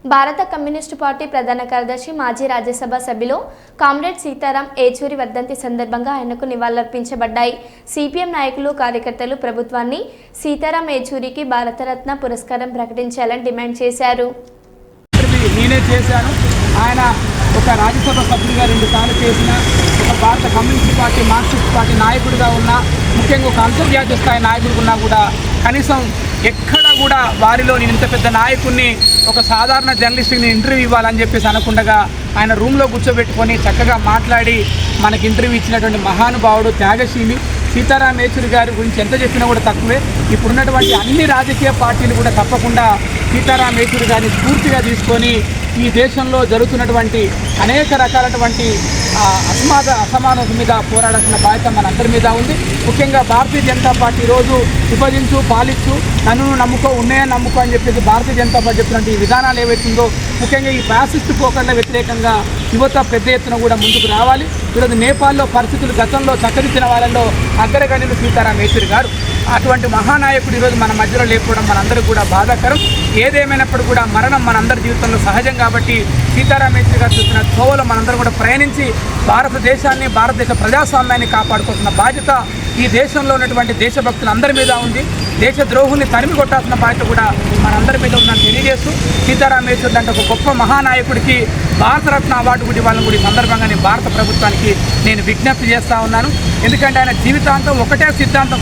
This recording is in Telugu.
భారత కమ్యూనిస్టు పార్టీ ప్రధాన కార్యదర్శి మాజీ రాజ్యసభ సభ్యులు కామ్రేడ్ సీతారాం ఏచూరి వర్ధంతి సందర్భంగా ఆయనకు నివాళులర్పించబడ్డాయి. సిపిఎం నాయకులు, కార్యకర్తలు ప్రభుత్వాన్ని సీతారాం ఏచూరికి భారతరత్న పురస్కారం ప్రకటించాలని డిమాండ్ చేశారు. నేనే చేశాను. ఆయన ఒక రాజ్యసభ సభ్యుడిగా 2 సార్లు చేసిన, ఒక భారత కమ్యూనిస్ట్ పార్టీ, మార్క్సిస్ట్ పార్టీ నాయకుడిగా ఉన్న, ముఖ్యంగా ఒక అంతర్జాతీయ స్థాయి నాయకుడిగా ఉన్నా కూడా కనీసం ఎక్కడ కూడా వారిలో నేను ఇంత పెద్ద నాయకుడిని, ఒక సాధారణ జర్నలిస్ట్కి ఇంటర్వ్యూ ఇవ్వాలని చెప్పేసి అనకుండా ఆయన రూమ్లో కూర్చోబెట్టుకొని చక్కగా మాట్లాడి మనకి ఇంటర్వ్యూ ఇచ్చినటువంటి మహానుభావుడు, త్యాగశీలి సీతారాం ఏచూరి గారి గురించి ఎంత చెప్పినా కూడా తక్కువే. ఇప్పుడున్నటువంటి అన్ని రాజకీయ పార్టీలు కూడా తప్పకుండా సీతారాం ఏచూరి గారిని స్ఫూర్తిగా తీసుకొని ఈ దేశంలో జరుగుతున్నటువంటి అనేక రకాలటువంటి అసమానత మీద పోరాడాల్సిన బాధ్యత మనందరి మీద ఉంది. ముఖ్యంగా భారతీయ జనతా పార్టీ రోజు విభజించు, పాలించు, నన్ను నమ్ముకో, ఉన్నాయని నమ్ముకో అని చెప్పేసి భారతీయ జనతా పార్టీ చెప్పినటువంటి ఈ విధానాలు ఏవైతుందో, ముఖ్యంగా ఈ ఫ్యాసిస్ట్ పోకడల వ్యతిరేకంగా యువత పెద్ద ఎత్తున కూడా ముందుకు రావాలి. ఈరోజు నేపాల్లో పరిస్థితులు గతంలో చక్కదిద్దిన వాళ్ళలో అగ్రగణ్యులు సీతారాం ఏచూరి గారు. అటువంటి మహానాయకుడు ఈరోజు మన మధ్యలో లేకపోవడం మనందరికీ కూడా బాధాకరం. ఏదేమైనప్పుడు కూడా మరణం మనందరి జీవితంలో సహజం కాబట్టి సీతారాం ఏచూరి గారు చూసిన త్రోవలో మనందరం కూడా ప్రయాణించి భారతదేశాన్ని, భారతదేశ ప్రజాస్వామ్యాన్ని కాపాడుకోవాల్సిన బాధ్యత ఈ దేశంలో ఉన్నటువంటి దేశభక్తులందరి మీద ఉంది. దేశ ద్రోహుల్ని తరిమి కొట్టాల్సిన బాధ్యత కూడా మనందరి మీద ఉందని తెలియజేస్తూ, సీతారాం ఏచూరి అంటే ఒక గొప్ప మహానాయకుడికి భారతరత్న అవార్డు కూడా ఇవ్వాలని కూడా ఈ సందర్భంగా నేను భారత ప్రభుత్వానికి విజ్ఞప్తి చేస్తూ ఉన్నాను. ఎందుకంటే ఆయన జీవితాంతం ఒకటే సిద్ధాంతం